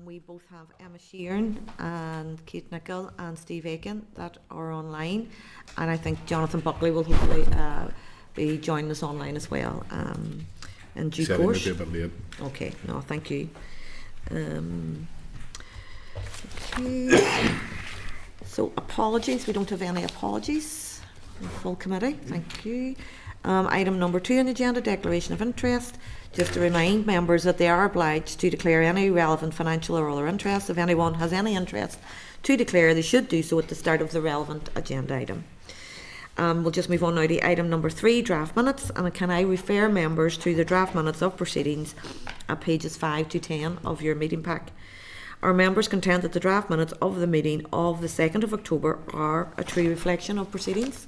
We both have Emma Sheeran and Kate Nicholl and Steve Aiken that are online, and I think Jonathan Buckley will hopefully be joining us online as well in due course. Might be a bit late. Okay, no, thank you. Okay. So apologies, we don't have any apologies. Full committee, thank you. Item number 2 on the agenda, declaration of interest. Just to remind members that they are obliged to declare any relevant financial or other interest. If anyone has any interest to declare, they should do so at the start of the relevant agenda item. We'll just move on now to item number 3, draft minutes. And can I refer members to the draft minutes of proceedings at pages 5 to 10 of your meeting pack? Are members content that the draft minutes of the meeting of the 2nd of October are a true reflection of proceedings?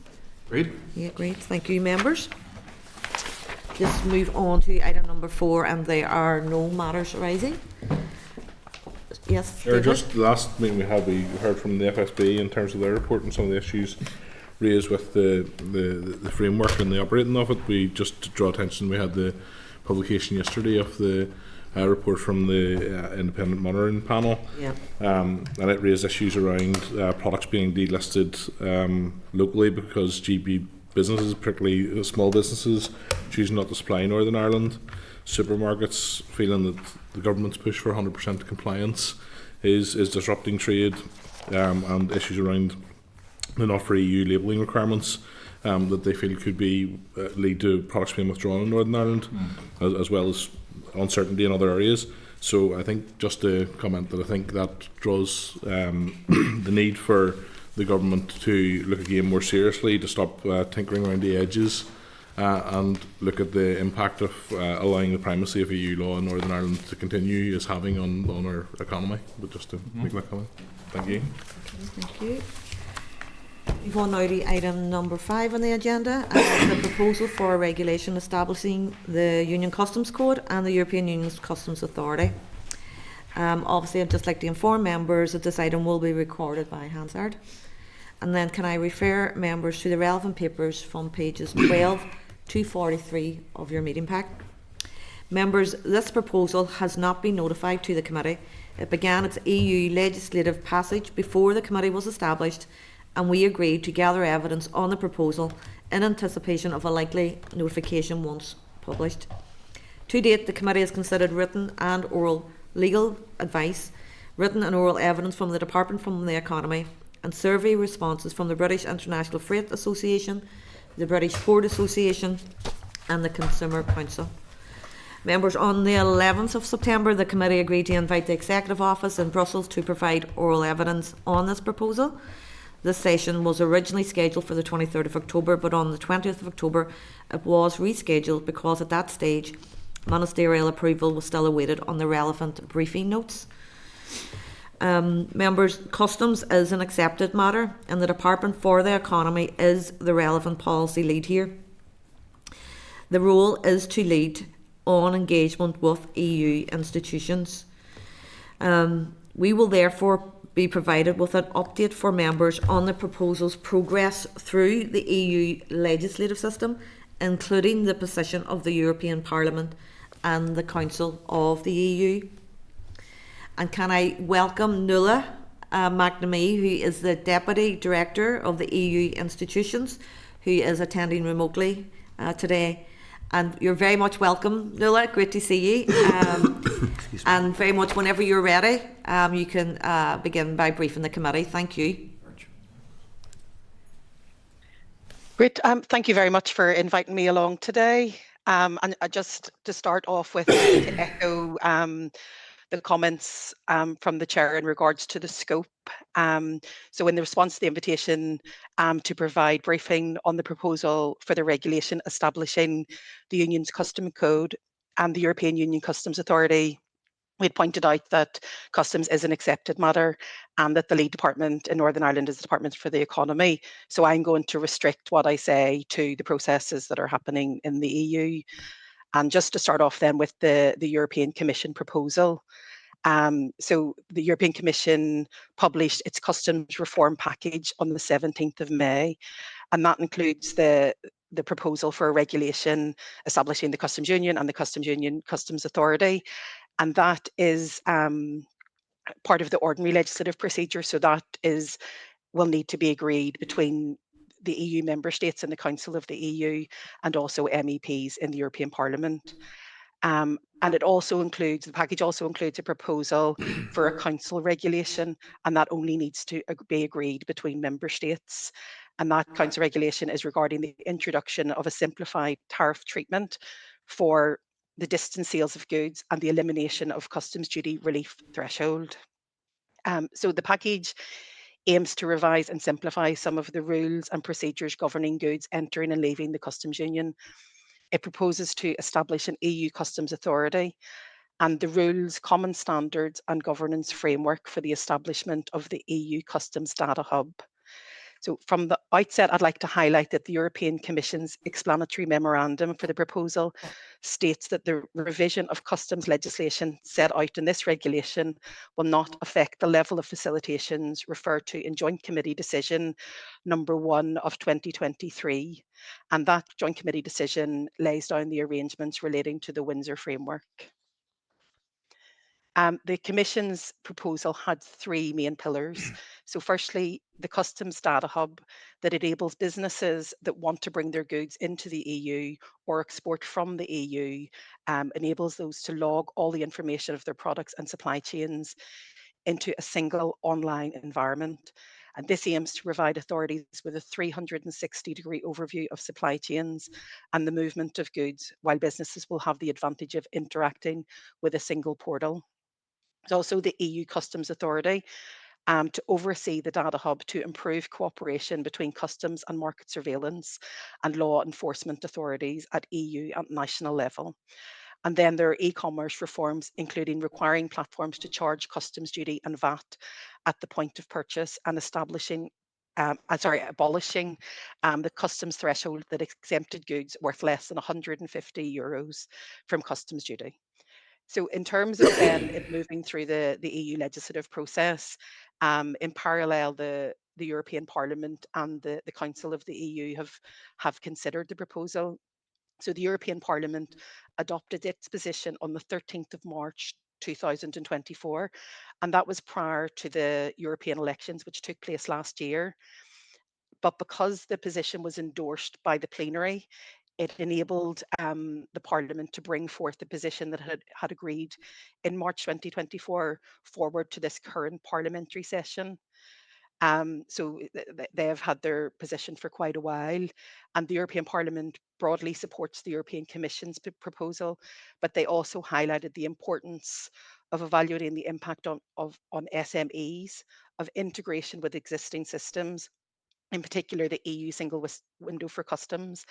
Great. Yeah, great. Thank you, members. Just move on to item number 4, and there are no matters arising. Yes, Sure, just the last meeting we heard from the FSB in terms of their report and some of the issues raised with the framework and the operating of it. We just to draw attention, we had the publication yesterday of the report from the independent monitoring panel, and it raised issues around products being delisted locally because GB businesses, particularly small businesses, choosing not to supply Northern Ireland. Supermarkets feeling that the government's push for 100% compliance is disrupting trade, and issues around the not for EU labelling requirements that they feel could be lead to products being withdrawn in Northern Ireland, as well as uncertainty in other areas. So I think just to comment that I think that draws the need for the government to look again more seriously, to stop tinkering around the edges, and look at the impact of allowing the primacy of EU law in Northern Ireland to continue is having on our economy. But just to make that comment. Thank you. Thank you. Move on now to item number 5 on the agenda, the proposal for a regulation establishing the Union Customs Code and the European Union's Customs Authority. Obviously, I'd just like to inform members that this item will be recorded by Hansard. And then can I refer members to the relevant papers from pages 12 to 43 of your meeting pack. Members, this proposal has not been notified to the committee. It began its EU legislative passage before the committee was established, and we agreed to gather evidence on the proposal in anticipation of a likely notification once published. To date, the committee has considered written and oral legal advice, written and oral evidence from the Department for the Economy, and survey responses from the British International Freight Association, the British Port Association and the Consumer Council. Members, on the 11th of September, the committee agreed to invite the Executive Office in Brussels to provide oral evidence on this proposal. This session was originally scheduled for the 23rd of October, but on the 20th of October it was rescheduled because at that stage ministerial approval was still awaited on the relevant briefing notes. Members, customs is an accepted matter and the Department for the Economy is the relevant policy lead here. The role is to lead on engagement with EU institutions. We will therefore be provided with an update for members on the proposal's progress through the EU legislative system, including the position of the European Parliament and the Council of the EU. And can I welcome Nuala McNamee, who is the Deputy Director of the EU institutions, who is attending remotely today. And you're very much welcome, Nuala. Great to see you. And very much whenever you're ready, you can begin by briefing the committee. Thank you. Great. Thank you very much for inviting me along today. And just to start off with, to echo the comments from the chair in regards to the scope. So in the response to the invitation to provide briefing on the proposal for the regulation establishing the Union's Custom Code and the European Union Customs Authority, we had pointed out that customs is an accepted matter and that the lead department in Northern Ireland is the Department for the Economy. So I'm going to restrict what I say to the processes that are happening in the EU. And just to start off then with the European Commission proposal. So the European Commission published its customs reform package on the 17th of May, and that includes the proposal for a regulation establishing the Customs Union and the Customs Union Customs Authority. and that is part of the ordinary legislative procedure. So that will need to be agreed between the EU member states and the Council of the EU, and also MEPs in the European Parliament. And the package also includes a proposal for a council regulation, and that only needs to be agreed between member states. And that council regulation is regarding the introduction of a simplified tariff treatment for the distance sales of goods and the elimination of customs duty relief threshold. So the package aims to revise and simplify some of the rules and procedures governing goods entering and leaving the customs union. It proposes to establish an EU customs authority and the rules, common standards and governance framework for the establishment of the EU customs data hub. So from the outset, I'd like to highlight that the European Commission's explanatory memorandum for the proposal states that the revision of customs legislation set out in this regulation will not affect the level of facilitations referred to in Joint Committee Decision number 1 of 2023. And that Joint Committee Decision lays down the arrangements relating to the Windsor framework. The Commission's proposal had three main pillars. So firstly, the customs data hub that enables businesses that want to bring their goods into the EU or export from the EU, enables those to log all the information of their products and supply chains into a single online environment. And this aims to provide authorities with a 360-degree overview of supply chains and the movement of goods, while businesses will have the advantage of interacting with a single portal. There's also the EU Customs Authority to oversee the data hub to improve cooperation between customs and market surveillance and law enforcement authorities at EU and national level. And then there are e-commerce reforms, including requiring platforms to charge customs duty and VAT at the point of purchase and abolishing the customs threshold that exempted goods worth less than €150 from customs duty. So in terms of then it moving through the EU legislative process, in parallel, the European Parliament and the Council of the EU have considered the proposal. So the European Parliament adopted its position on the 13th of March 2024, and that was prior to the European elections, which took place last year. But because the position was endorsed by the plenary, it enabled the Parliament to bring forth the position that had agreed in March 2024 forward to this current parliamentary session. They have had their position for quite a while, and the European Parliament broadly supports the European Commission's proposal, but they also highlighted the importance of evaluating the impact on SMEs, of integration with existing systems, in particular the EU single window for customs,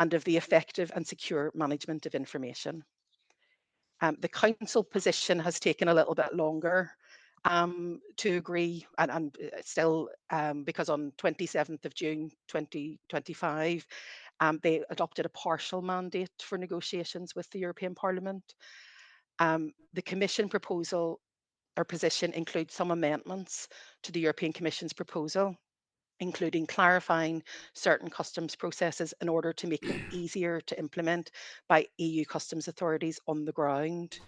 and of the effective and secure management of information. The council position has taken a little bit longer to agree, and still because on 27th of June 2025, they adopted a partial mandate for negotiations with the European Parliament. The Commission proposal or position includes some amendments to the European Commission's proposal, including clarifying certain customs processes in order to make them easier to implement by EU customs authorities on the ground.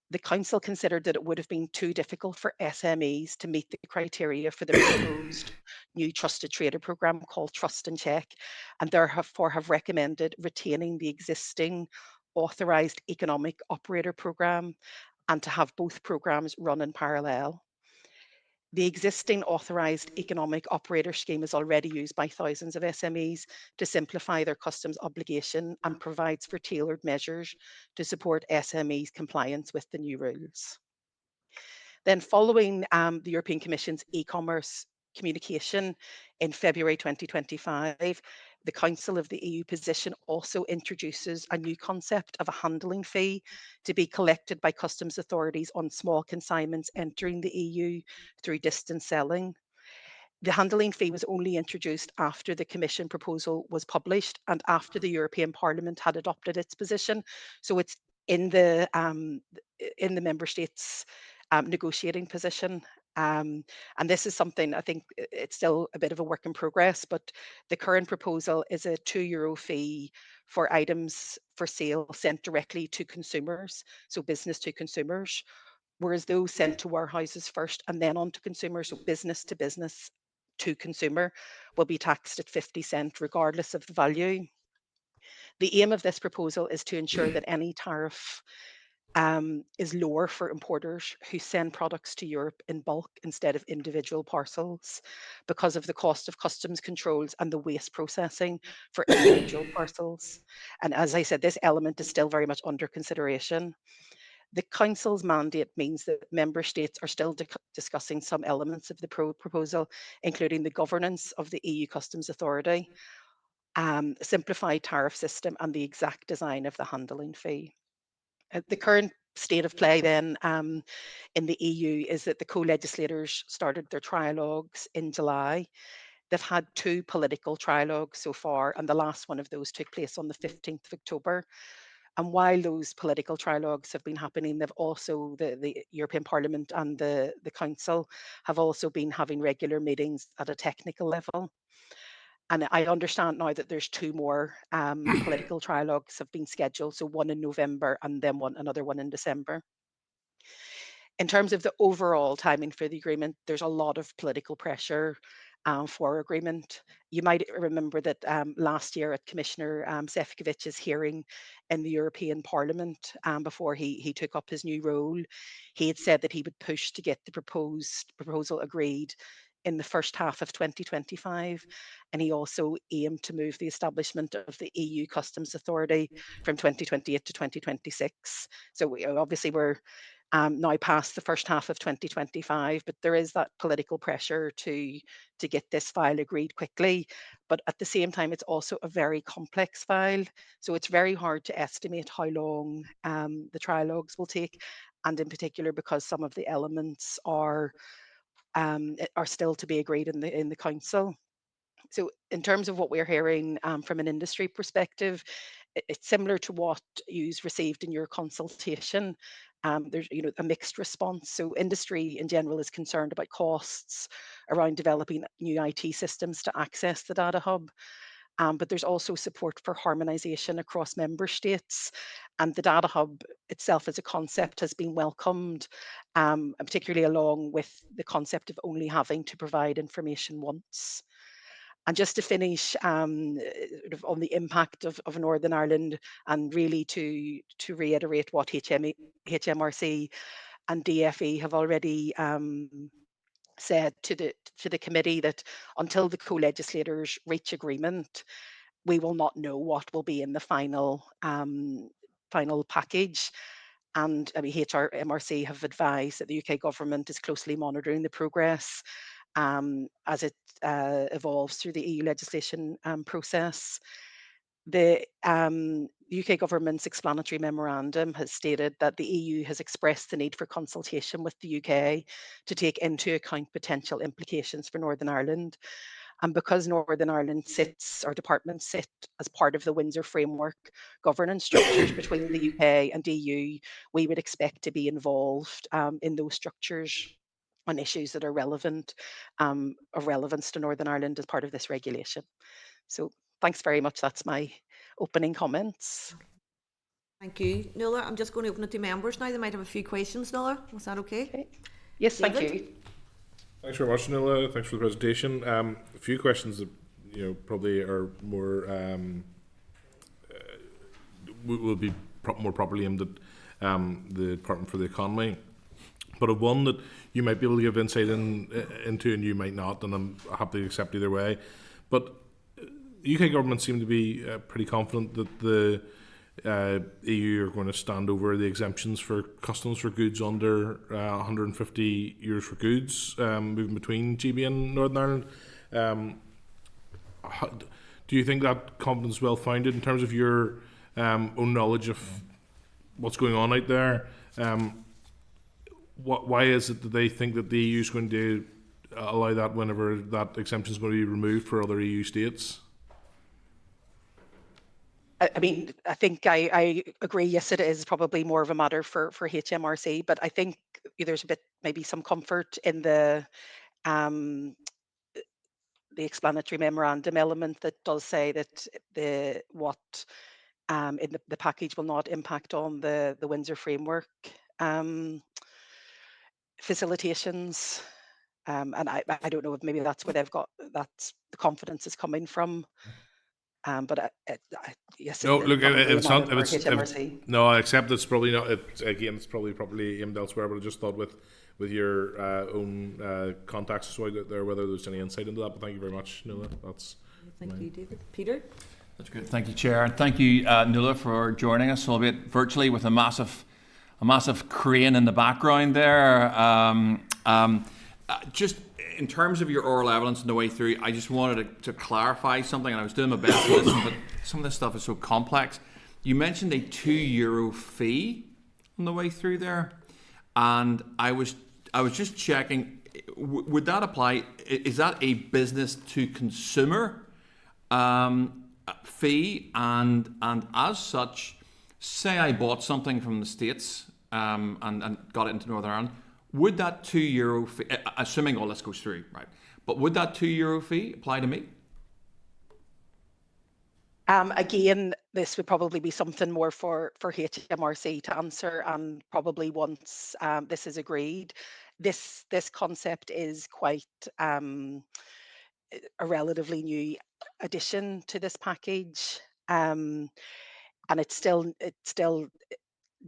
The Council considered that it would have been too difficult for SMEs to meet the criteria for the proposed new trusted trader programme called Trust and Check, and therefore have recommended retaining the existing authorised economic operator programme and to have both programmes run in parallel. The existing authorised economic operator scheme is already used by thousands of SMEs to simplify their customs obligation and provides for tailored measures to support SMEs' compliance with the new rules. Then following the European Commission's e-commerce communication in February 2025, the Council of the EU position also introduces a new concept of a handling fee to be collected by customs authorities on small consignments entering the EU through distance selling. The handling fee was only introduced after the Commission proposal was published and after the European Parliament had adopted its position. So it's in the member states' negotiating position. And this is something I think it's still a bit of a work in progress, but the current proposal is a €2 fee for items for sale sent directly to consumers, so business to consumers, whereas those sent to warehouses first and then on to consumers, so business to consumer, will be taxed at 50 cents regardless of the value. The aim of this proposal is to ensure that any tariff is lower for importers who send products to Europe in bulk instead of individual parcels because of the cost of customs controls and the waste processing for individual parcels. And as I said, this element is still very much under consideration. The Council's mandate means that member states are still discussing some elements of the proposal, including the governance of the EU Customs Authority, simplified tariff system, and the exact design of the handling fee. The current state of play then in the EU is that the co-legislators started their trialogues in July. They've had 2 political trialogues so far, and the last one of those took place on the 15th of October. And while those political trilogues have been happening, they've also, the European Parliament and the Council have also been having regular meetings at a technical level. And I understand now that there's 2 more political trilogues have been scheduled, so one in November and then another one in December. In terms of the overall timing for the agreement, there's a lot of political pressure for agreement. You might remember that last year at Commissioner Šefčovič's hearing in the European Parliament before he took up his new role, he had said that he would push to get the proposal agreed in the first half of 2025. And he also aimed to move the establishment of the EU Customs Authority from 2028 to 2026. So obviously we're now past the first half of 2025, but there is that political pressure to get this file agreed quickly. But at the same time, it's also a very complex file, so it's very hard to estimate how long the trilogues will take, and in particular because some of the elements are still to be agreed in the council. So in terms of what we're hearing from an industry perspective, it's similar to what you've received in your consultation. There's a mixed response. So industry in general is concerned about costs around developing new IT systems to access the data hub. But there's also support for harmonisation across member states. And the data hub itself as a concept has been welcomed, and particularly along with the concept of only having to provide information once. And just to finish sort of on the impact of Northern Ireland, and really to reiterate what HMRC and DFE have already said to the committee, that until the co-legislators reach agreement, we will not know what will be in the final package. And I mean, HMRC have advised that the UK government is closely monitoring the progress as it evolves through the EU legislation process. The UK government's explanatory memorandum has stated that the EU has expressed the need for consultation with the UK to take into account potential implications for Northern Ireland. And because Northern Ireland our departments sit as part of the Windsor framework governance structures between the UK and EU, we would expect to be involved in those structures on issues that are relevant, of relevance to Northern Ireland as part of this regulation. So thanks very much. That's my opening comments. Thank you, Nuala. I'm just going to open it to members now. They might have a few questions, Nuala. Was that okay? Okay. Yes, David? thank you. Thanks very much, Nuala. Thanks for the presentation. A few questions that probably are more will be more properly aimed at the Department for the Economy. But one that you might be able to give insight into, and you might not, and I'm happy to accept either way. But the UK government seem to be pretty confident that the EU are going to stand over the exemptions for customs for goods under 150 euros for goods moving between GB and Northern Ireland. Do you think that confidence is well founded in terms of your own knowledge of what's going on out there? Why is it that they think that the EU is going to allow that whenever that exemption is going to be removed for other EU states? I mean, I think I agree. Yes, it is probably more of a matter for HMRC, but I think there's a bit, maybe some comfort in the explanatory memorandum element that does say that what in the package will not impact on the Windsor framework facilitations. And I don't know if maybe that's where they've got that's the confidence is coming from. But yes, No, look, probably a it's matter not. for If it's HMRC. no, I accept it's probably not. Again, it's probably aimed elsewhere. But I just thought with your own contacts as well out there, whether there's any insight into that. But thank you very much, Nuala. That's Thank you, David. Peter? That's good. Thank you, Chair, and thank you, Nuala, for joining us, albeit virtually with a massive crane in the background there. Just in terms of your oral evidence on the way through, I just wanted to clarify something, and I was doing my best to listen, but some of this stuff is so complex. You mentioned a €2 fee on the way through there, and I was just checking. Would that apply? Is that a business to consumer fee? And as such, say I bought something from the States and got it into Northern Ireland, would that €2 fee, assuming all this goes through, right? But would that €2 fee apply to me? Again, this would probably be something more for HMRC to answer, and probably once this is agreed. This concept is quite a relatively new addition to this package, and it still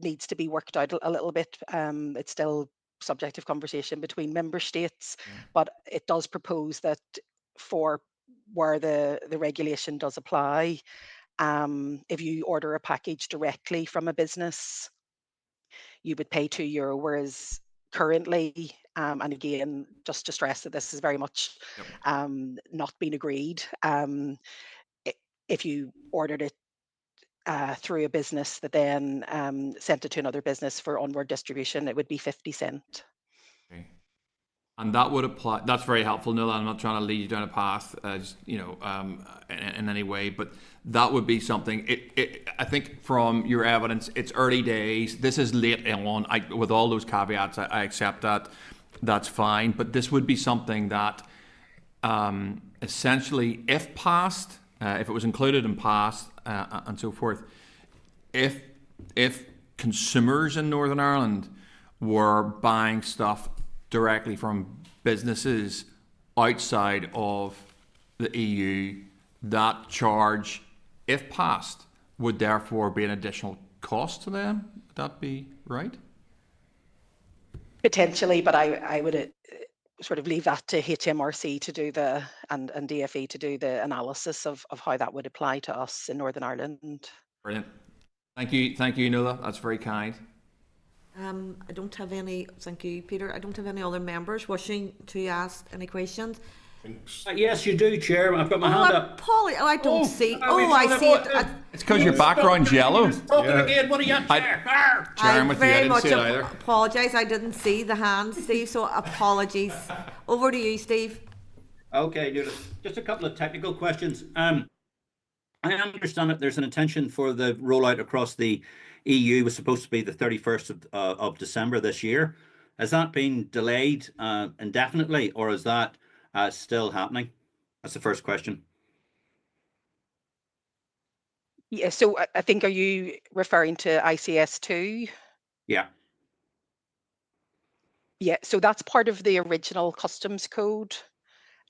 needs to be worked out a little bit. It's still subject of conversation between member states, but it does propose that for where the regulation does apply, if you order a package directly from a business, you would pay €2, whereas currently, and again, just to stress that this is very much not been agreed. If you ordered it through a business that then sent it to another business for onward distribution, it would be 50¢. Okay. And that would apply. That's very helpful, Nuala. I'm not trying to lead you down a path, in any way, but that would be something. I think from your evidence, it's early days. This is late on. With all those caveats, I accept that. That's fine. But this would be something that, essentially, if passed, if it was included and passed, and so forth, if consumers in Northern Ireland were buying stuff directly from businesses outside of the EU, that charge, if passed, would therefore be an additional cost to them. Would that be right? Potentially, but I would sort of leave that to HMRC to do and DFE to do the analysis of how that would apply to us in Northern Ireland. Brilliant. Thank you, Nuala. That's very kind. I don't have any, thank you, Peter. I don't have any other members wishing to ask any questions. Yes, you do, Chair. I've got my hand up. Polly, I don't see. I see it. It's because your background's yellow. Talking again, what are you, Chair? I I very didn't much see it either. apologise. I didn't see the hand, Steve, so apologies. Over to you, Steve. Okay, just a couple of technical questions. I understand that there's an intention for the rollout across the EU was supposed to be the 31st of December this year. Has that been delayed indefinitely, or is that still happening? That's the first question. Yeah, so I think, are you referring to ICS2? Yeah. Yeah, so that's part of the original customs code.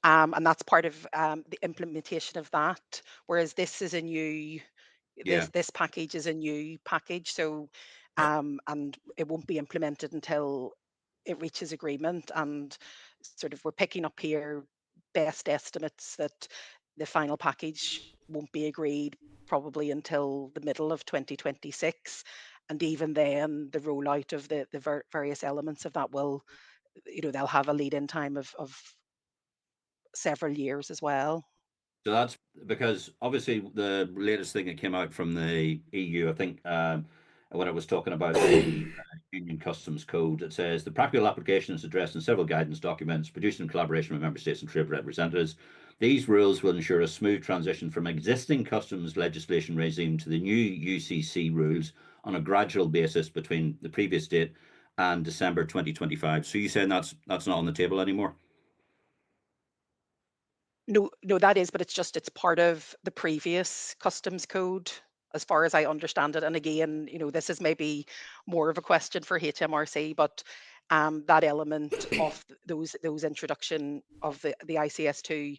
And that's part of the implementation of that. Whereas this is a new, this package is a new package. So, and it won't be implemented until it reaches agreement. And sort of we're picking up here best estimates that the final package won't be agreed probably until the middle of 2026. And even then, the rollout of the various elements of that will, they'll have a lead-in time of several years as well. So that's because obviously the latest thing that came out from the EU, I think, when I was talking about the Union Customs Code, it says the practical application is addressed in several guidance documents produced in collaboration with member states and trade representatives. These rules will ensure a smooth transition from existing customs legislation regime to the new UCC rules on a gradual basis between the previous date and December 2025. So you saying that's not on the table anymore? No, no, that is, but it's part of the previous customs code, as far as I understand it. And again, this is maybe more of a question for HMRC, but that element of those introduction of the ICS2,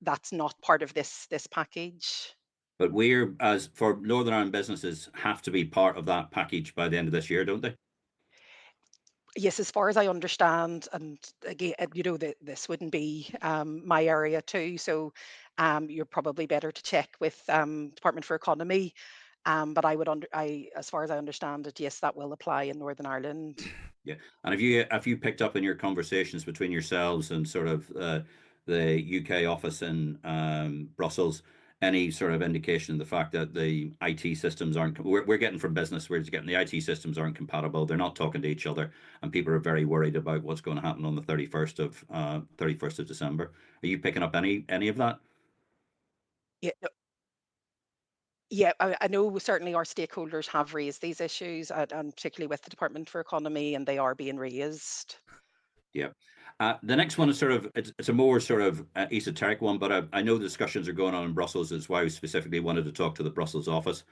that's not part of this package. But we're, as for Northern Ireland businesses, have to be part of that package by the end of this year, don't they? Yes, as far as I understand, and again, this wouldn't be my area too, so you're probably better to check with Department for Economy. But as far as I understand it, yes, that will apply in Northern Ireland. Yeah, and have you picked up in your conversations between yourselves and sort of the UK office in Brussels any sort of indication of the fact that the IT systems aren't? We're getting from business, we're just getting the IT systems aren't compatible. They're not talking to each other, and people are very worried about what's going to happen on the 31st of December. Are you picking up any of that? Yeah, yeah, I know certainly our stakeholders have raised these issues, and particularly with the Department for Economy, and they are being raised. Yeah. The next one is sort of it's a more sort of esoteric one, but I know discussions are going on in Brussels. It's why we specifically wanted to talk to the Brussels office.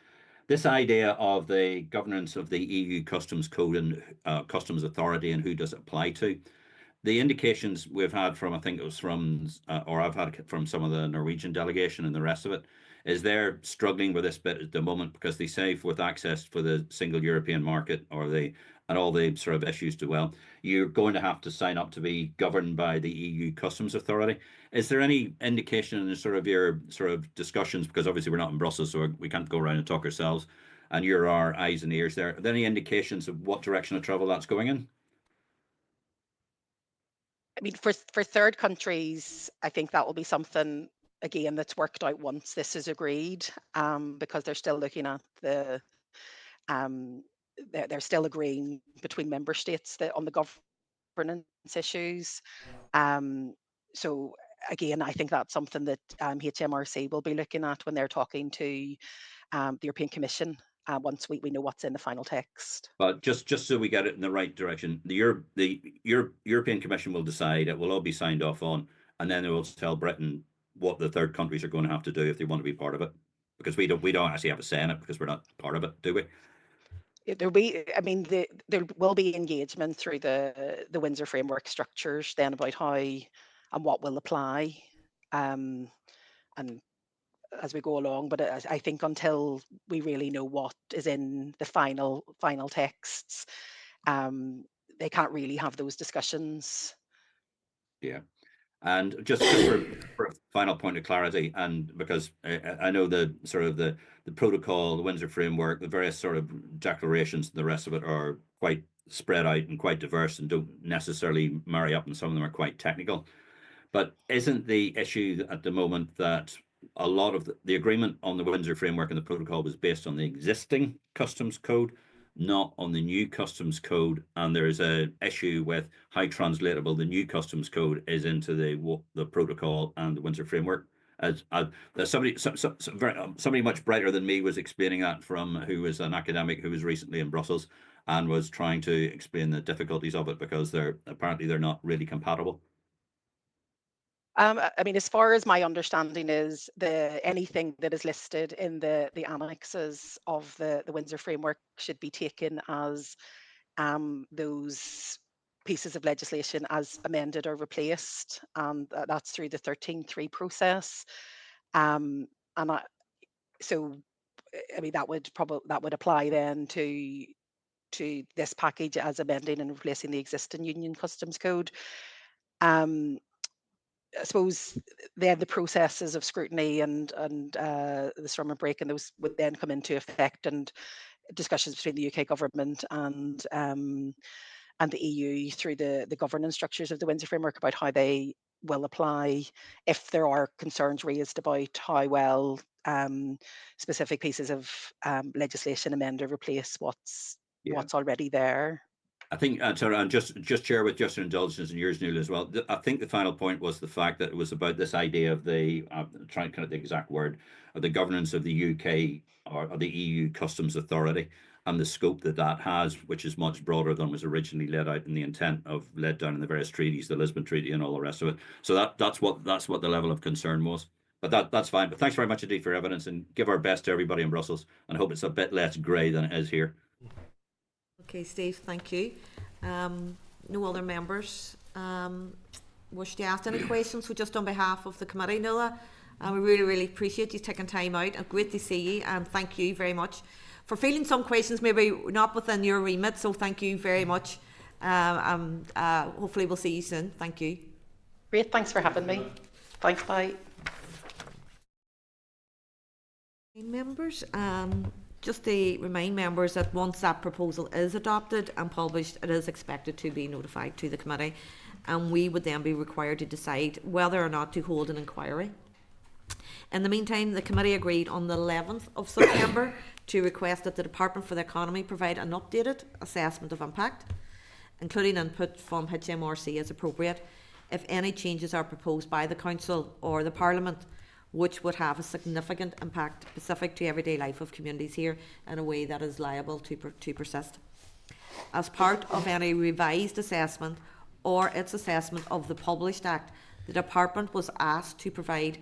This idea of the governance of the EU customs code and customs authority and who does it apply to. The indications we've had from, I think it was from, or I've had from some of the Norwegian delegation and the rest of it, is they're struggling with this bit at the moment because they say with access for the single European market and all the sort of issues to, well, you're going to have to sign up to be governed by the EU customs authority. Is there any indication in sort of your sort of discussions, because obviously we're not in Brussels, so we can't go around and talk ourselves, and you're our eyes and ears there. Are there any indications of what direction of travel that's going in? I mean, for third countries, I think that will be something again that's worked out once this is agreed, because they're still looking at um, they're still agreeing between member states on the governance issues. Um, so again, I think that's something that HMRC will be looking at when they're talking to the European Commission once we know what's in the final text. But just so we get it in the right direction, European Commission will decide, it will all be signed off on, and then it will tell Britain what the third countries are going to have to do if they want to be part of it. Because we don't actually have a say in it because we're not part of it, do we? There'll be, I mean, there will be engagement through the Windsor framework structures then about how and what will apply, and as we go along. But I think until we really know what is in the final texts, um, they can't really have those discussions. Yeah. And just for a final point of clarity, and because I know the sort of the protocol, the Windsor framework, the various sort of declarations, and the rest of it are quite spread out and quite diverse and don't necessarily marry up, and some of them are quite technical. But isn't the issue at the moment that a lot of the agreement on the Windsor framework and the protocol was based on the existing customs code, not on the new customs code, and there is an issue with how translatable the new customs code is into the protocol and the Windsor framework. As somebody much brighter than me was explaining that, from who was an academic who was recently in Brussels and was trying to explain the difficulties of it because they're not really compatible. I mean, as far as my understanding is, anything that is listed in the annexes of the Windsor framework should be taken as those pieces of legislation as amended or replaced, and that's through the 13.3 process. Um, and so, I mean, that would apply then to this package as amending and replacing the existing Union Customs Code. Um, I suppose then the processes of scrutiny and the summer break and those would then come into effect, and discussions between the UK government and the EU through the governance structures of the Windsor framework about how they will apply if there are concerns raised about how well specific pieces of legislation amend or replace what's already there. I think, sorry, and just share with just your indulgence and yours, Nuala, as well. I think the final point was the fact that it was about this idea of the, trying to kind of the exact word, of the governance of the UK or the EU Customs Authority. and the scope that that has, which is much broader than was originally laid out in the intent of laid down in the various treaties, the Lisbon Treaty and all the rest of it. So that's what the level of concern was. But that's fine. But thanks very much indeed for your evidence, and give our best to everybody in Brussels, and hope it's a bit less grey than it is here. Okay, Steve, thank you. No other members wish to ask any questions? So just on behalf of the committee, Nuala, we really appreciate you taking time out, and great to see you, and thank you very much for fielding some questions maybe not within your remit, so thank you very much. Hopefully we'll see you soon. Thank you. Great, thanks for having me. Thanks, bye. Members, just to remind members that once that proposal is adopted and published, it is expected to be notified to the committee, and we would then be required to decide whether or not to hold an inquiry. In the meantime, the committee agreed on the 11th of September to request that the Department for the Economy provide an updated assessment of impact, including input from HMRC as appropriate, if any changes are proposed by the Council or the Parliament which would have a significant impact specific to everyday life of communities here in a way that is liable to persist. As part of any revised assessment or its assessment of the published Act, the Department was asked to provide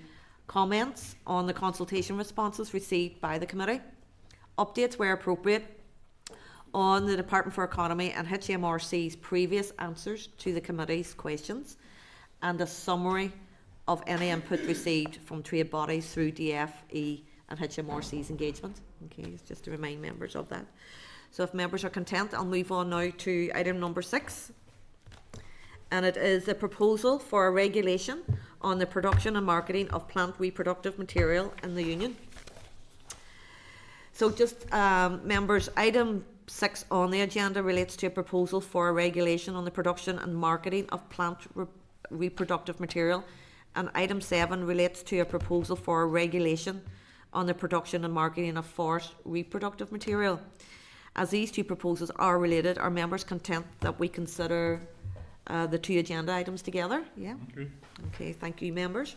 comments on the consultation responses received by the committee, updates where appropriate on the Department for Economy and HMRC's previous answers to the committee's questions, and a summary of any input received from trade bodies through DFE and HMRC's engagement. Okay, just to remind members of that. So if members are content, I'll move on now to item number 6. And it is a proposal for a regulation on the production and marketing of plant reproductive material in the Union. So just members, item 6 on the agenda relates to a proposal for a regulation on the production and marketing of plant reproductive material, and item 7 relates to a proposal for a regulation on the production and marketing of forest reproductive material. As these two proposals are related, are members content that we consider the two agenda items together? Yeah? Okay, thank you, members.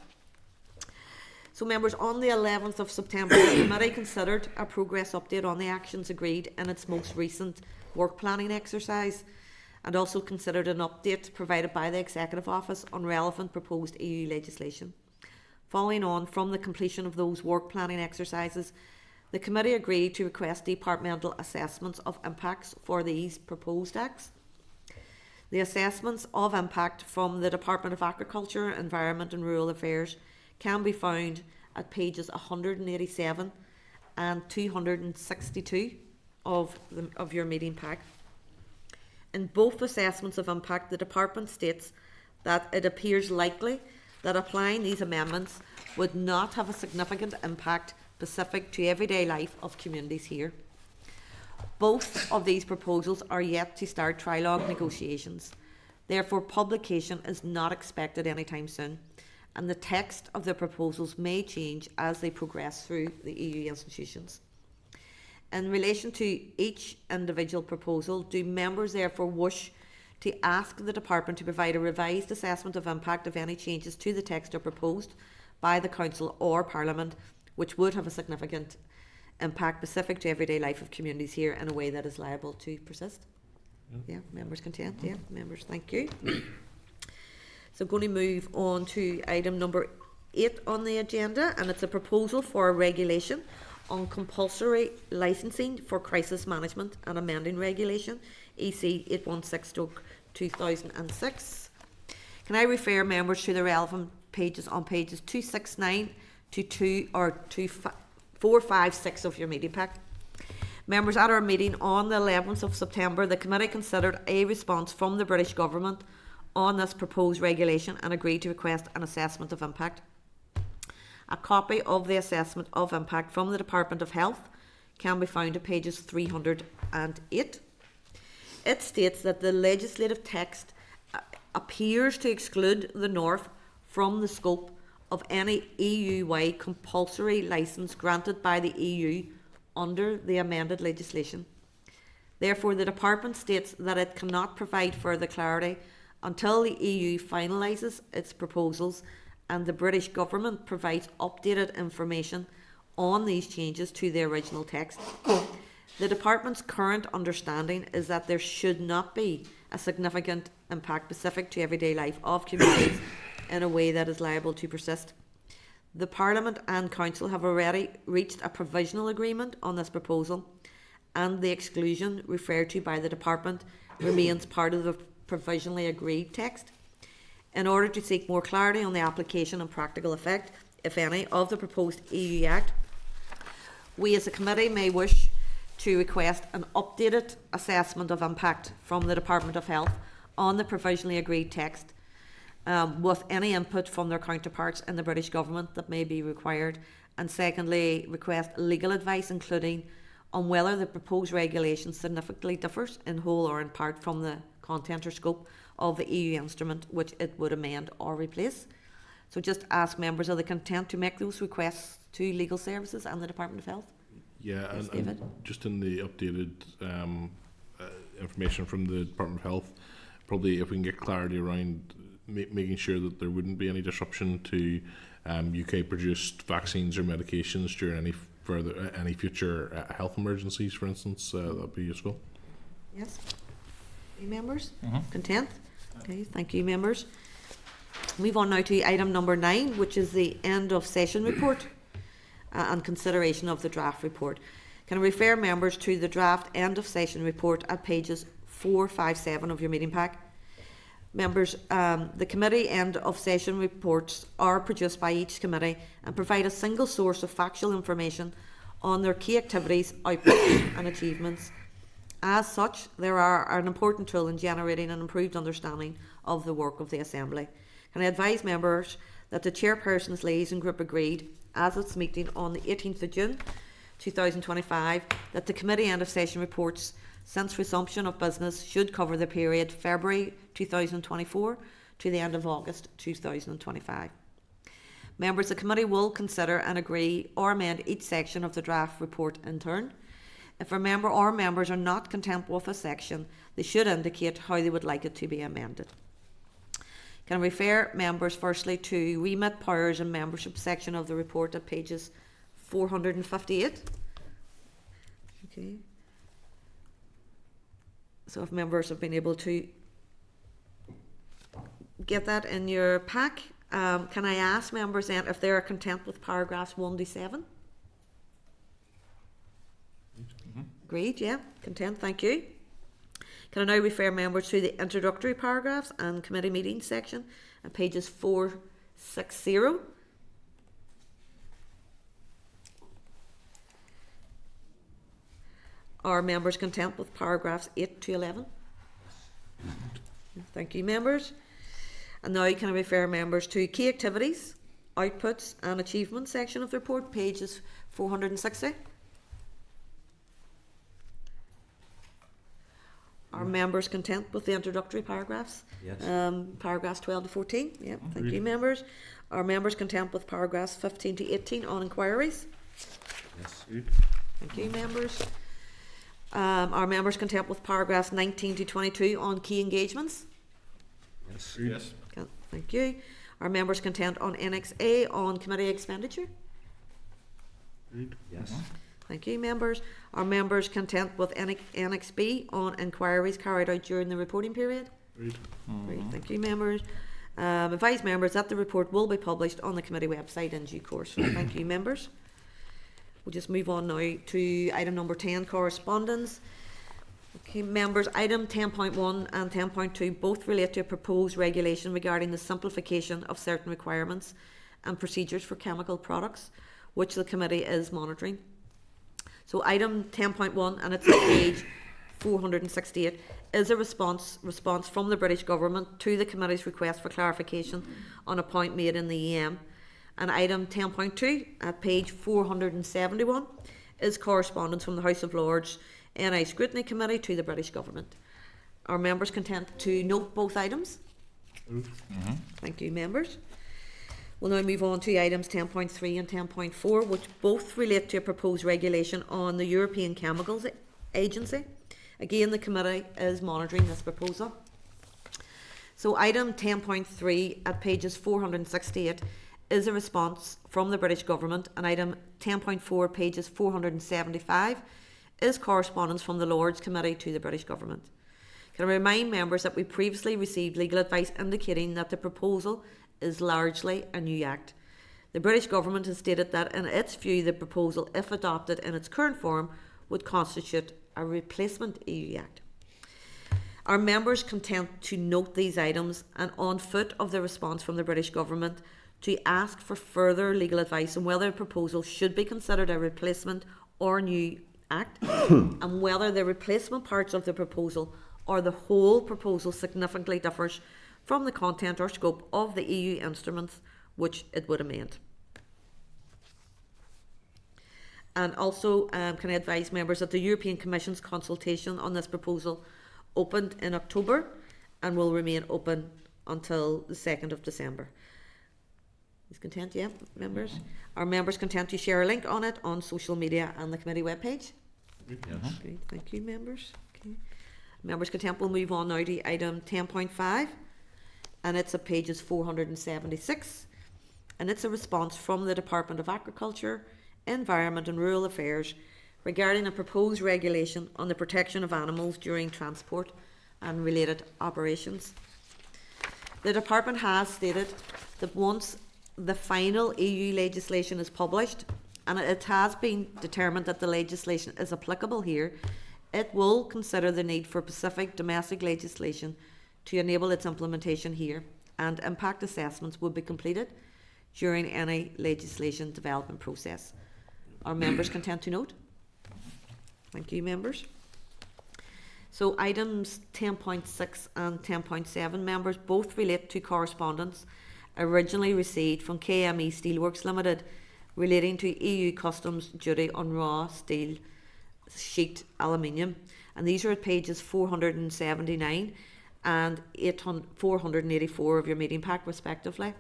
So members, on the 11th of September, the committee considered a progress update on the actions agreed in its most recent work planning exercise, and also considered an update provided by the Executive Office on relevant proposed EU legislation. Following on from the completion of those work planning exercises, the committee agreed to request departmental assessments of impacts for these proposed acts. The assessments of impact from the Department of Agriculture, Environment and Rural Affairs can be found at pages 187 and 262 of your meeting pack. In both assessments of impact, the Department states that it appears likely that applying these amendments would not have a significant impact specific to everyday life of communities here. Both of these proposals are yet to start trilogue negotiations. Therefore, publication is not expected anytime soon, and the text of the proposals may change as they progress through the EU institutions. In relation to each individual proposal, do members therefore wish to ask the Department to provide a revised assessment of impact of any changes to the text or proposed by the Council or Parliament which would have a significant impact specific to everyday life of communities here in a way that is liable to persist? Yeah, members content? Yeah, members, thank you. So I'm going to move on to item number 8 on the agenda, and it's a proposal for a regulation on compulsory licensing for crisis management and amending regulation, EC 816/2006. Can I refer members to the relevant pages on pages 269 to 456 of your meeting pack? Members, at our meeting on the 11th of September, the committee considered a response from the British Government on this proposed regulation and agreed to request an assessment of impact. A copy of the assessment of impact from the Department of Health can be found at pages 308. It states that the legislative text appears to exclude the North from the scope of any EU-wide compulsory licence granted by the EU under the amended legislation. Therefore, the Department states that it cannot provide further clarity until the EU finalises its proposals and the British Government provides updated information on these changes to the original text. The Department's current understanding is that there should not be a significant impact specific to everyday life of communities in a way that is liable to persist. The Parliament and Council have already reached a provisional agreement on this proposal, and the exclusion referred to by the Department remains part of the provisionally agreed text. In order to seek more clarity on the application and practical effect, if any, of the proposed EU Act, we as a committee may wish to request an updated assessment of impact from the Department of Health on the provisionally agreed text, with any input from their counterparts in the British Government that may be required, and secondly, request legal advice, including on whether the proposed regulation significantly differs in whole or in part from the content or scope of the EU instrument which it would amend or replace. So just ask members, are they content to make those requests to Legal Services and the Department of Health? Yeah, Yes, and David? just in the updated information from the Department of Health, probably if we can get clarity around making sure that there wouldn't be any disruption to UK produced vaccines or medications during any future health emergencies, for instance, that would be useful. Yes. Any members? Content? Okay, thank you, members. Move on now to item number 9, which is the end of session report and consideration of the draft report. Can I refer members to the draft end of session report at pages 4, 5, 7 of your meeting pack? Members, the committee end of session reports are produced by each committee and provide a single source of factual information on their key activities, outputs and achievements. As such, they are an important tool in generating an improved understanding of the work of the Assembly. Can I advise members that the Chairperson's Liaison Group agreed, as its meeting on the 18th of June 2025, that the committee end of session reports since resumption of business should cover the period February 2024 to the end of August 2025. Members, the committee will consider and agree or amend each section of the draft report in turn. If a member or members are not content with a section, they should indicate how they would like it to be amended. Can I refer members firstly to remit, powers and membership section of the report at pages 458. Okay. So if members have been able to get that in your pack, can I ask members then if they are content with paragraphs 1 to 7? Agreed, yeah, content, thank you. Can I now refer members to the introductory paragraphs and committee meetings section at pages 460? Are members content with paragraphs 8 to 11? Thank you, members. And now can I refer members to key activities, outputs and achievements section of the report, pages 460? Are members content with the introductory paragraphs? Yes. Paragraphs 12 to 14? Yeah, thank you, members. Are members content with paragraphs 15 to 18 on inquiries? Yes. Thank you, members. Are members content with paragraphs 19 to 22 on key engagements? Yes. Yes. Thank you. Are members content on Annex A on committee expenditure? Yes. Thank you, members. Are members content with Annex B on inquiries carried out during the reporting period? Great, thank you, members. Advise members that the report will be published on the committee website in due course. So thank you, members. We'll just move on now to item number 10, correspondence. Okay, members, item 10.1 and 10.2 both relate to a proposed regulation regarding the simplification of certain requirements and procedures for chemical products, which the committee is monitoring. So item 10.1, and it's at page 468, is a response from the British Government to the committee's request for clarification on a point made in the EM. And item 10.2 at page 471 is correspondence from the House of Lords NI Scrutiny Committee to the British Government. Are members content to note both items? Thank you, members. We'll now move on to items 10.3 and 10.4, which both relate to a proposed regulation on the European Chemicals Agency. Again, the committee is monitoring this proposal. So item 10.3 at pages 468 is a response from the British Government, and item 10.4 pages 475 is correspondence from the Lords Committee to the British Government. Can I remind members that we previously received legal advice indicating that the proposal is largely a new act. The British Government has stated that in its view the proposal, if adopted in its current form, would constitute a replacement EU act. Are members content to note these items and on foot of the response from the British Government to ask for further legal advice on whether the proposal should be considered a replacement or new act and whether the replacement parts of the proposal or the whole proposal significantly differs from the content or scope of the EU instruments which it would amend? And also, can I advise members that the European Commission's consultation on this proposal opened in October and will remain open until the 2nd of December. Is content, yeah, members? Are members content to share a link on it on social media and the committee webpage? Yes. Great, thank you, members. Okay. Members content, we'll move on now to item 10.5, and it's at pages 476, and it's a response from the Department of Agriculture, Environment and Rural Affairs regarding a proposed regulation on the protection of animals during transport and related operations. The Department has stated that once the final EU legislation is published and it has been determined that the legislation is applicable here, it will consider the need for specific domestic legislation to enable its implementation here, and impact assessments will be completed during any legislation development process. Are members content to note? Thank you, members. So items 10.6 and 10.7, members, both relate to correspondence originally received from KME Steelworks Limited relating to EU customs duty on raw steel sheet aluminium, and these are at pages 479 and 484 of your meeting pack respectively.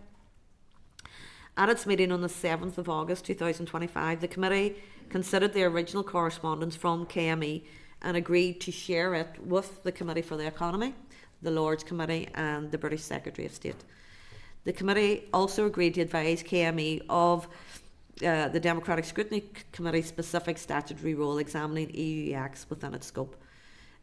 At its meeting on the 7th of August 2025, the committee considered the original correspondence from KME and agreed to share it with the Committee for the Economy, the Lords Committee and the British Secretary of State. The committee also agreed to advise KME of the Democratic Scrutiny Committee's specific statutory role examining EU acts within its scope,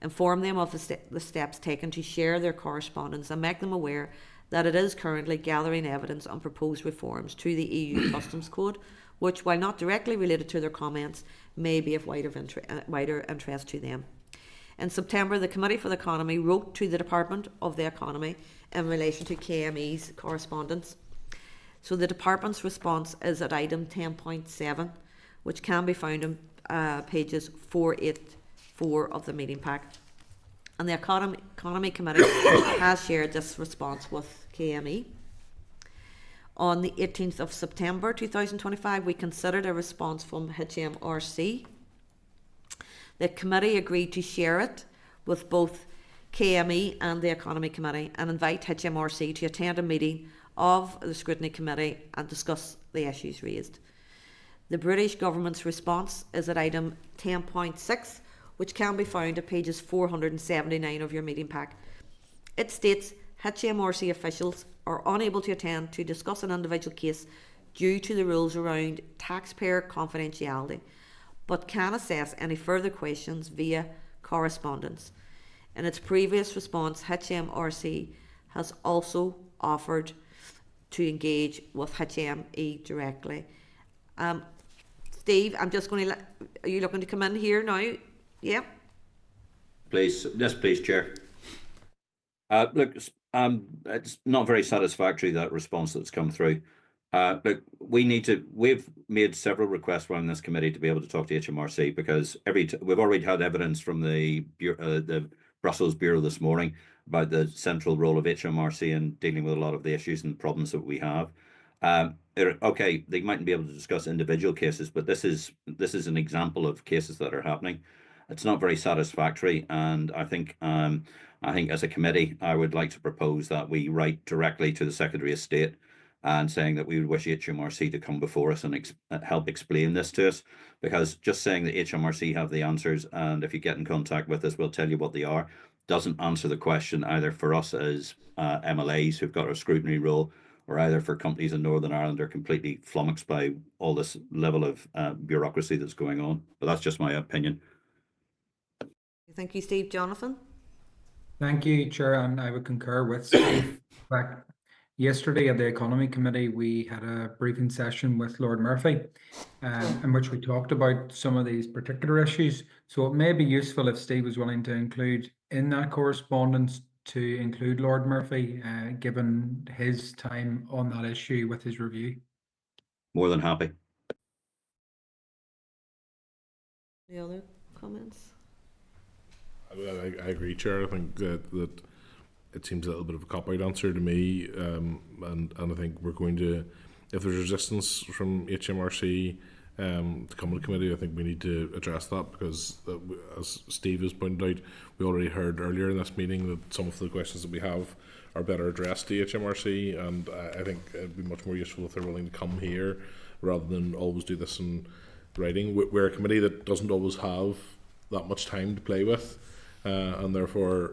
inform them of the steps taken to share their correspondence and make them aware that it is currently gathering evidence on proposed reforms to the EU Customs Code, which, while not directly related to their comments, may be of wider interest to them. In September, the Committee for the Economy wrote to the Department of the Economy in relation to KME's correspondence. So the Department's response is at item 10.7, which can be found on pages 484 of the meeting pack. And the Economy Committee has shared this response with KME. On the 18th of September 2025, we considered a response from HMRC. The committee agreed to share it with both KME and the Economy Committee and invite HMRC to attend a meeting of the Scrutiny Committee and discuss the issues raised. The British Government's response is at item 10.6, which can be found at pages 479 of your meeting pack. It states HMRC officials are unable to attend to discuss an individual case due to the rules around taxpayer confidentiality, but can assess any further questions via correspondence. In its previous response, HMRC has also offered to engage with HME directly. Steve, I'm just going to are you looking to come in here now? Yeah. Please, yes, please, Chair. Look, it's not very satisfactory, that response that's come through. Look, we've made several requests around this committee to be able to talk to HMRC, because we've already had evidence from the Brussels Bureau this morning about the central role of HMRC in dealing with a lot of the issues and problems that we have. Okay, they mightn't be able to discuss individual cases, but this is an example of cases that are happening. It's not very satisfactory, and I think as a committee, I would like to propose that we write directly to the Secretary of State and saying that we would wish HMRC to come before us and help explain this to us, because just saying that HMRC have the answers and if you get in contact with us, we'll tell you what they are, doesn't answer the question either for us as MLAs who've got a scrutiny role, or either for companies in Northern Ireland are completely flummoxed by all this level of bureaucracy that's going on. But that's just my opinion. Thank you, Steve. Jonathan? Thank you, Chair, and I would concur with Steve. Back yesterday at the Economy Committee, we had a briefing session with Lord Murphy, in which we talked about some of these particular issues. So it may be useful if Steve was willing to include in that correspondence to include Lord Murphy, given his time on that issue with his review. More than happy. Any other comments? I agree, Chair. I think that it seems a little bit of a cop-out answer to me, and I think we're going to, if there's resistance from HMRC to come to the committee, I think we need to address that, because as Steve has pointed out, we already heard earlier in this meeting that some of the questions that we have are better addressed to HMRC, and I think it'd be much more useful if they're willing to come here rather than always do this in writing. We're a committee that doesn't always have that much time to play with. And therefore,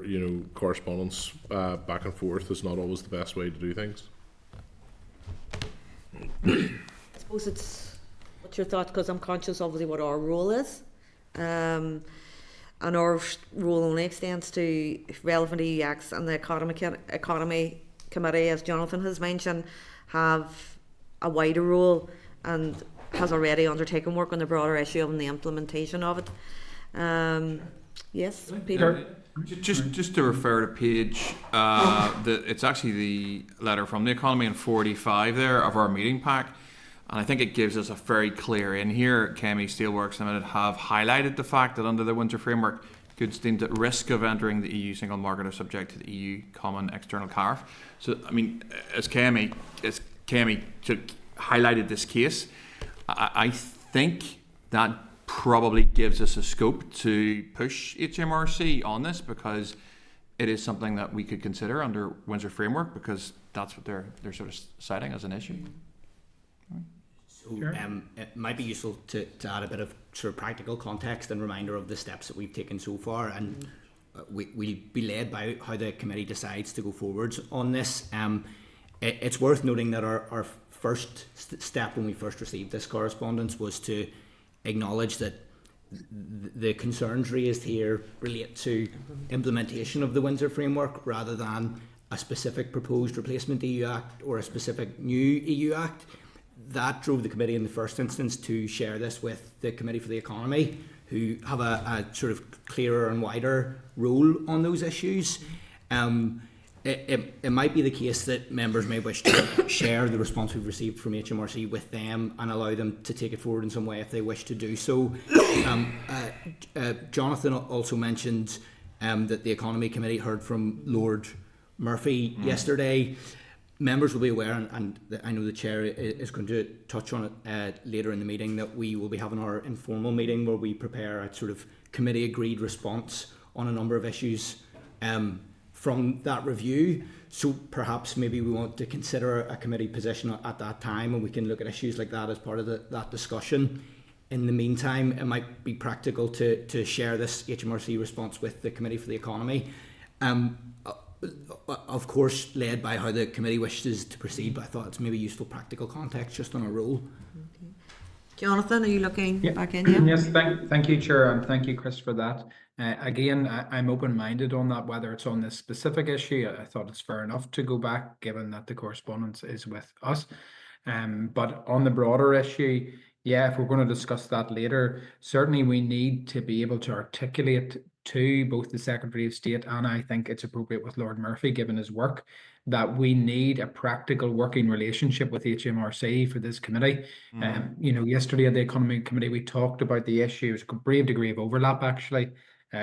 correspondence back and forth is not always the best way to do things. I suppose what's your thought? Because I'm conscious, obviously, what our role is. And our role only extends to relevant EU acts, and the Economy Committee, as Jonathan has mentioned, have a wider role and has already undertaken work on the broader issue of the implementation of it. Yes, Peter. Just to refer to page, it's actually the letter from the Economy in 45 there of our meeting pack, and I think it gives us a very clear in here. McNamee Steelworks Limited have highlighted the fact that under the Windsor framework, goods deemed at risk of entering the EU single market are subject to the EU common external tariff. So, I mean, as McNamee highlighted this case, I think that probably gives us a scope to push HMRC on this, because it is something that we could consider under Windsor framework, because that's what they're sort of citing as an issue. So it might be useful to add a bit of sort of practical context and reminder of the steps that we've taken so far, and we'll be led by how the committee decides to go forwards on this. It's worth noting that our first step when we first received this correspondence was to acknowledge that the concerns raised here relate to implementation of the Windsor framework rather than a specific proposed replacement EU Act or a specific new EU Act. That drove the committee in the first instance to share this with the Committee for the Economy, who have a sort of clearer and wider role on those issues. It might be the case that members may wish to share the response we've received from HMRC with them and allow them to take it forward in some way if they wish to do so. Jonathan also mentioned that the Economy Committee heard from Lord Murphy yesterday. Members will be aware, and I know the Chair is going to touch on it later in the meeting, that we will be having our informal meeting where we prepare a sort of committee agreed response on a number of issues from that review. So perhaps maybe we want to consider a committee position at that time, and we can look at issues like that as part of that discussion. In the meantime, it might be practical to share this HMRC response with the Committee for the Economy. Of course, led by how the committee wishes to proceed, but I thought it's maybe useful practical context just on a roll. Okay. Jonathan, are you looking back in? Yeah? Yes, thank you, Chair, and thank you, Chris, for that. Again, I'm open-minded on that, whether it's on this specific issue. I thought it's fair enough to go back, given that the correspondence is with us. But on the broader issue, yeah, if we're going to discuss that later, certainly we need to be able to articulate to both the Secretary of State, and I think it's appropriate with Lord Murphy, given his work, that we need a practical working relationship with HMRC for this committee. Yesterday at the Economy Committee, we talked about the issue. There's a brave degree of overlap, actually,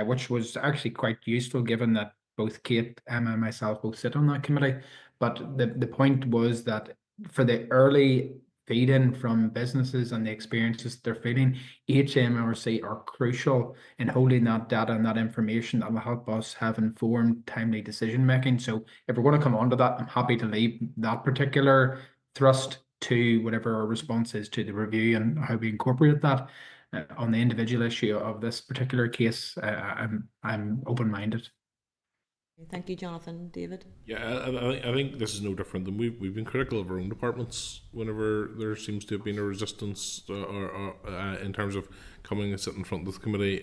which was actually quite useful, given that both Kate, Emma, and myself both sit on that committee. But the point was that for the early feed-in from businesses and the experiences they're feeling, HMRC are crucial in holding that data and that information that will help us have informed, timely decision making. So if we're going to come on to that, I'm happy to leave that particular thrust to whatever our response is to the review and how we incorporate that. On the individual issue of this particular case, I'm open-minded. Thank you, Jonathan. David? Yeah, I think this is no different than we've been critical of our own departments whenever there seems to have been a resistance or in terms of coming and sitting in front of the committee.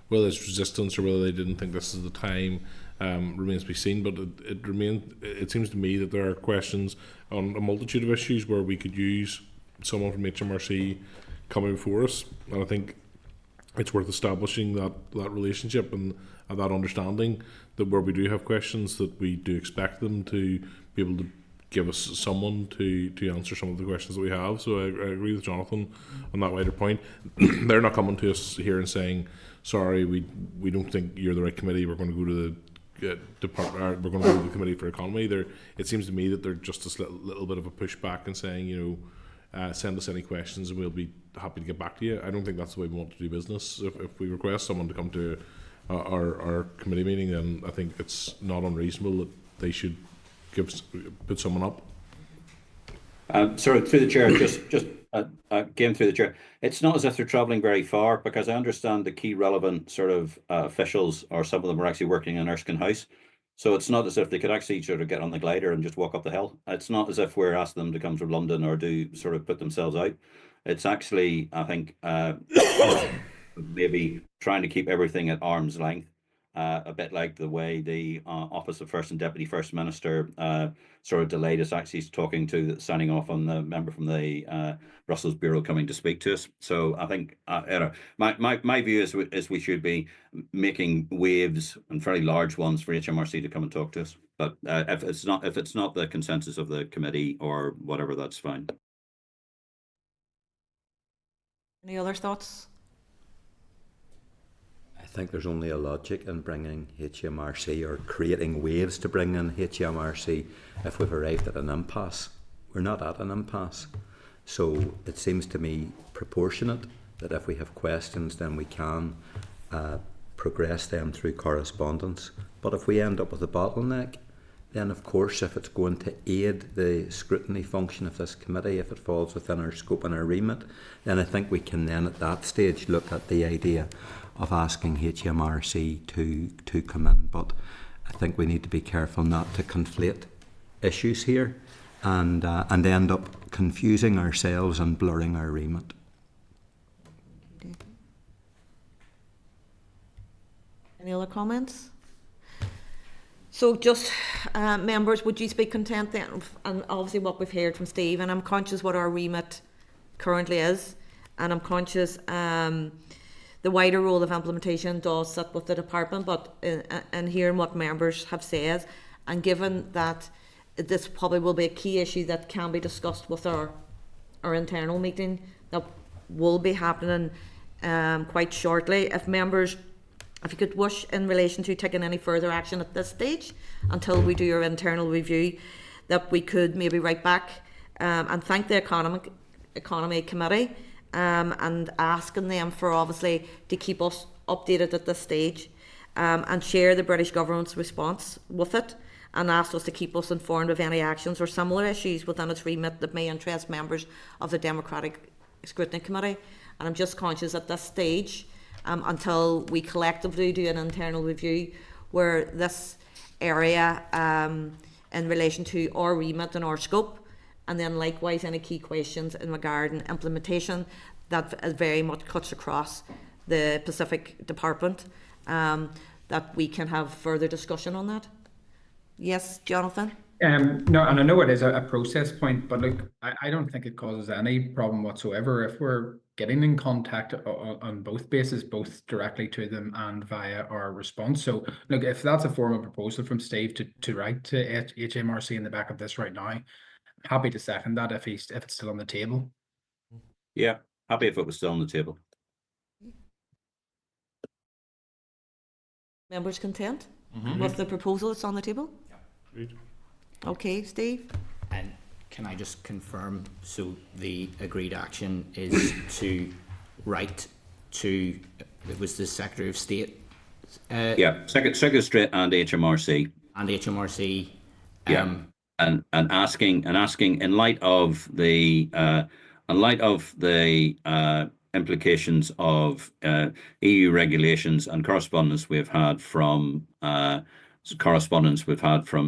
whether it's resistance or whether they didn't think this is the time remains to be seen. But it seems to me that there are questions on a multitude of issues where we could use someone from HMRC coming before us, and I think it's worth establishing that relationship and that understanding, that where we do have questions, that we do expect them to be able to give us someone to answer some of the questions that we have. So I agree with Jonathan on that wider point. They're not coming to us here and saying, sorry, we don't think you're the right committee, we're going to go to the department, we're going to go to the committee for economy. It seems to me that they're just a little bit of a pushback and saying, send us any questions and we'll be happy to get back to you. I don't think that's the way we want to do business. If we request someone to come to our committee meeting, then I think it's not unreasonable that they should put someone up. Sorry, through the chair, just again through the chair. It's not as if they're travelling very far, because I understand the key relevant sort of officials, or some of them are actually working in Erskine House. So it's not as if they could actually sort of get on the glider and just walk up the hill. It's not as if we're asking them to come from London or do sort of put themselves out. It's actually, I think, maybe trying to keep everything at arm's length, a bit like the way the Office of First and Deputy First Minister sort of delayed us actually talking to, signing off on the member from the Brussels Bureau coming to speak to us. So I think my view is we should be making waves, and fairly large ones, for HMRC to come and talk to us. But if it's not the consensus of the committee or whatever, that's fine. Any other thoughts? I think there's only a logic in bringing HMRC, or creating waves to bring in HMRC, if we've arrived at an impasse. We're not at an impasse. So it seems to me proportionate that if we have questions, then we can progress them through correspondence. But if we end up with a bottleneck, then of course, if it's going to aid the scrutiny function of this committee, if it falls within our scope and our remit, then I think we can then at that stage look at the idea of asking HMRC to come in. But I think we need to be careful not to conflate issues here and end up confusing ourselves and blurring our remit. Any other comments? So just members, would you be content then, and obviously what we've heard from Steve, and I'm conscious what our remit currently is, and I'm conscious the wider role of implementation does sit with the department, but in hearing what members have said, and given that this probably will be a key issue that can be discussed with our internal meeting that will be happening quite shortly, if you could wish in relation to taking any further action at this stage until we do our internal review, that we could maybe write back and thank the economy committee and asking them for obviously to keep us updated at this stage and share the British government's response with it, and ask us to keep us informed of any actions or similar issues within its remit that may interest members of the Democratic Scrutiny Committee. And I'm just conscious at this stage, until we collectively do an internal review where this area in relation to our remit and our scope, and then likewise any key questions in regard and implementation that very much cuts across the Pacific Department, that we can have further discussion on that. Yes, Jonathan? No, and I know it is a process point, but look, I don't think it causes any problem whatsoever if we're getting in contact on both bases, both directly to them and via our response. So look, if that's a formal proposal from Steve to write to HMRC in the back of this right now, I'm happy to second that if it's still on the table. Yeah, happy if it was still on the table. Members content with the proposal that's on the table? Agreed. Okay, Steve? And can I just confirm, so the agreed action is to write to, it was the Secretary of State? Yeah, Secretary of State and HMRC. And HMRC. And asking in light of the implications of EU regulations and correspondence we've had from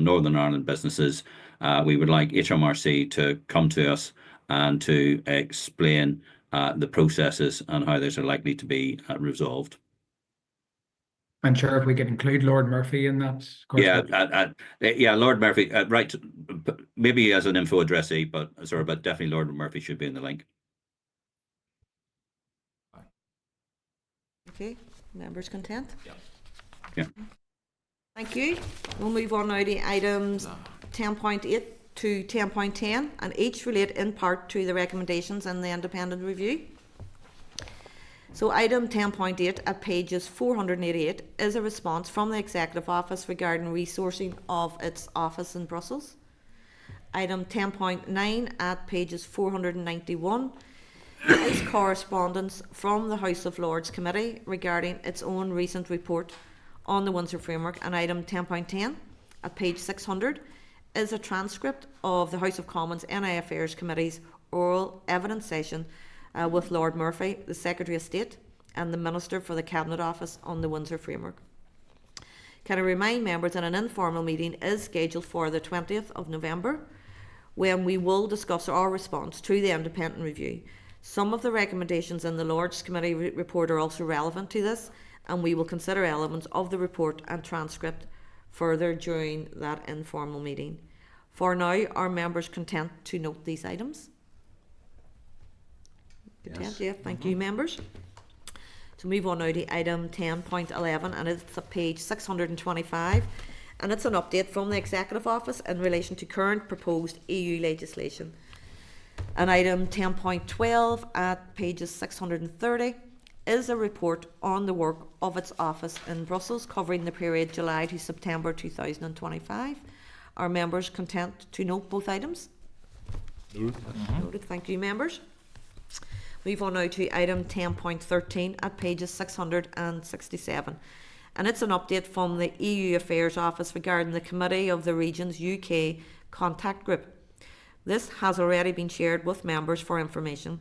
Northern Ireland businesses, we would like HMRC to come to us and to explain the processes and how those are likely to be resolved. And Chair, if we could include Lord Murphy in that correspondence. Yeah, Lord Murphy, right, maybe as an info addressee, but definitely Lord Murphy should be in the link. Okay, members content? Yeah. Thank you. We'll move on now to items 10.8 to 10.10, and each relate in part to the recommendations in the independent review. So item 10.8 at pages 488 is a response from the Executive Office regarding resourcing of its office in Brussels. Item 10.9 at pages 491 is correspondence from the House of Lords Committee regarding its own recent report on the Windsor Framework, and item 10.10 at page 600 is a transcript of the House of Commons NI Affairs Committee's oral evidence session with Lord Murphy, the Secretary of State and the Minister for the Cabinet Office on the Windsor Framework. Can I remind members that an informal meeting is scheduled for the 20th of November when we will discuss our response to the independent review. Some of the recommendations in the Lords Committee report are also relevant to this, and we will consider elements of the report and transcript further during that informal meeting. For now, are members content to note these items? Content, Yes. yeah, thank you, members. So move on now to item 10.11, and it's at page 625, and it's an update from the Executive Office in relation to current proposed EU legislation. And item 10.12 at pages 630 is a report on the work of its office in Brussels covering the period July to September 2025. Are members content to note both items? Noted, thank you, members. Move on now to item 10.13 at pages 667, and it's an update from the EU Affairs Office regarding the Committee of the Regions UK Contact Group. This has already been shared with members for information.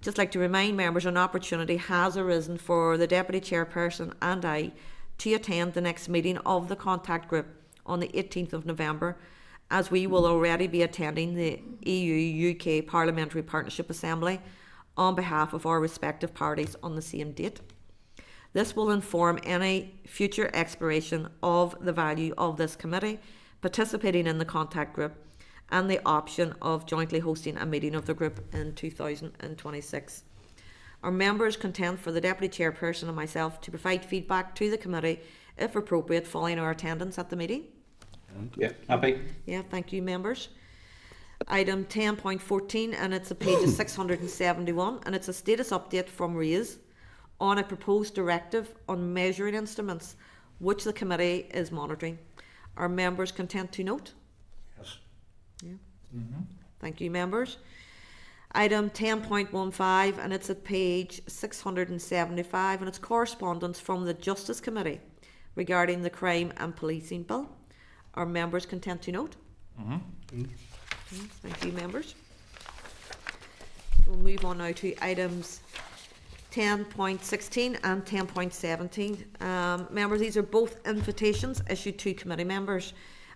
Just like to remind members, an opportunity has arisen for the Deputy Chairperson and I to attend the next meeting of the Contact Group on the 18th of November, as we will already be attending the EU-UK Parliamentary Partnership Assembly on behalf of our respective parties on the same date. This will inform any future exploration of the value of this committee participating in the contact group and the option of jointly hosting a meeting of the group in 2026. Our members content for the Deputy Chairperson and myself to provide feedback to the committee if appropriate following our attendance at the meeting. Yeah, happy. Yeah, thank you, members. Item 10.14, and it's at pages 671, and it's a status update from RAISE on a proposed directive on measuring instruments which the committee is monitoring. Are members content to note? Yes. Yeah. Thank you, members. Item 10.15, and it's at page 675, and it's correspondence from the Justice Committee regarding the Crime and Policing Bill. Are members content to note? Thank you, members. We'll move on now to items 10.16 and 10.17. Members, these are both invitations issued to committee members.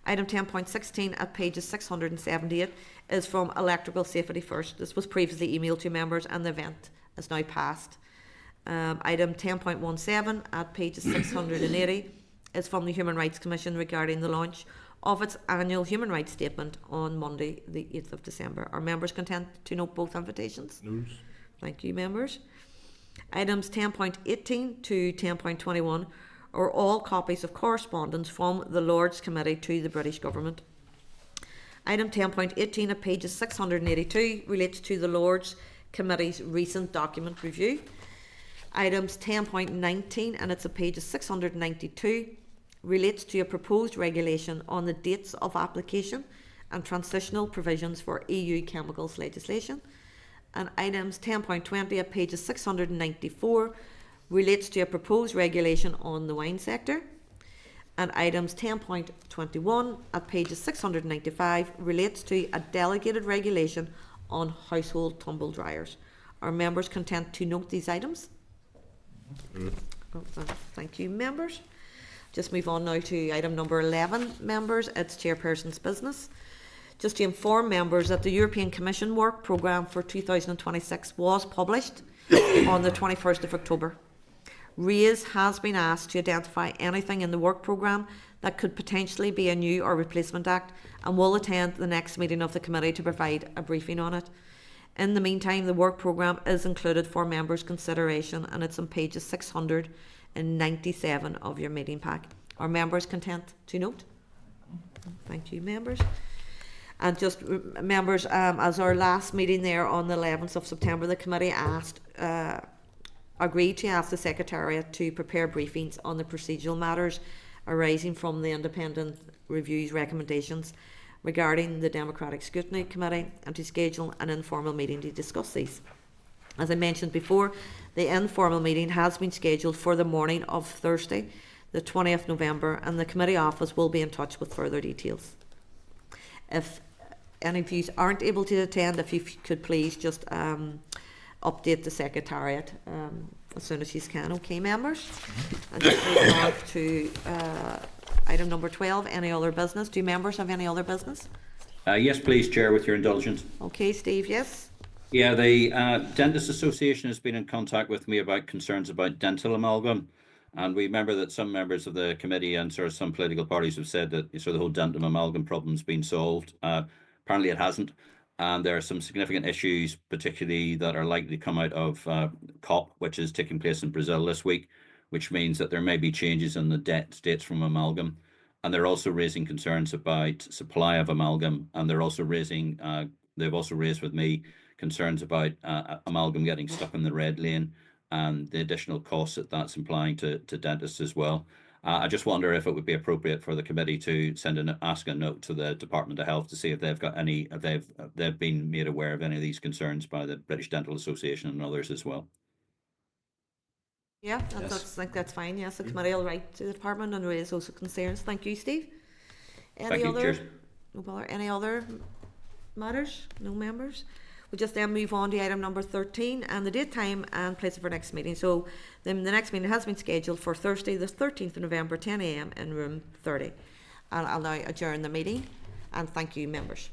Item 10.16 at pages 678 is from Electrical Safety First. This was previously emailed to members and the event is now passed. Item 10.17 at pages 680 is from the Human Rights Commission regarding the launch of its annual Human Rights Statement on Monday, the 8th of December. Are members content to note both invitations? News. Thank you, members. Items 10.18 to 10.21 are all copies of correspondence from the Lords Committee to the British Government. Item 10.18 at pages 682 relates to the Lords Committee's recent document review. Items 10.19, and it's at pages 692, relates to a proposed regulation on the dates of application and transitional provisions for EU chemicals legislation. And items 10.20 at pages 694 relates to a proposed regulation on the wine sector. And items 10.21 at pages 695 relates to a delegated regulation on household tumble dryers. Are members content to note these items? Thank you, members. Just move on now to item number 11, members. It's Chairperson's business. Just to inform members that the European Commission Work Programme for 2026 was published on the 21st of October. RAISE has been asked to identify anything in the work programme that could potentially be a new or replacement act, and will attend the next meeting of the committee to provide a briefing on it. In the meantime, the work programme is included for members' consideration, and it's on pages 697 of your meeting pack. Are members content to note? Thank you, members. And just members, as our last meeting there on the 11th of September, the committee agreed to ask the Secretariat to prepare briefings on the procedural matters arising from the independent review's recommendations regarding the Democratic Scrutiny Committee, and to schedule an informal meeting to discuss these. As I mentioned before, the informal meeting has been scheduled for the morning of Thursday, the 20th November, and the committee office will be in touch with further details. If any of you aren't able to attend, if you could please just update the Secretariat as soon as you can. Okay, members? And just moving on to item number 12, any other business. Do members have any other business? Yes, please, Chair, with your indulgence. Okay, Steve, yes? Yeah, the Dentists Association has been in contact with me about concerns about dental amalgam. And we remember that some members of the committee and sort of some political parties have said that sort of the whole dental amalgam problem's been solved. Apparently it hasn't. And there are some significant issues, particularly that are likely to come out of COP, which is taking place in Brazil this week, which means that there may be changes in the debt states from amalgam. And they're also raising concerns about supply of amalgam. And they're also raising, they've also raised with me concerns about amalgam getting stuck in the red lane and the additional costs that that's implying to dentists as well. I just wonder if it would be appropriate for the committee to ask a note to the Department of Health to see if they've got any, if they've been made aware of any of these concerns by the British Dental Association and others as well. Yeah, I think that's fine. Yes, the committee will write to the department and raise those concerns. Thank you, Steve. Thank you, Cheers. No bother. Any other matters? No members? We'll just then move on to item number 13 and the date, time and place of our next meeting. So then the next meeting has been scheduled for Thursday the 13th of November, 10 AM in room 30. I'll now adjourn the meeting, and thank you, members.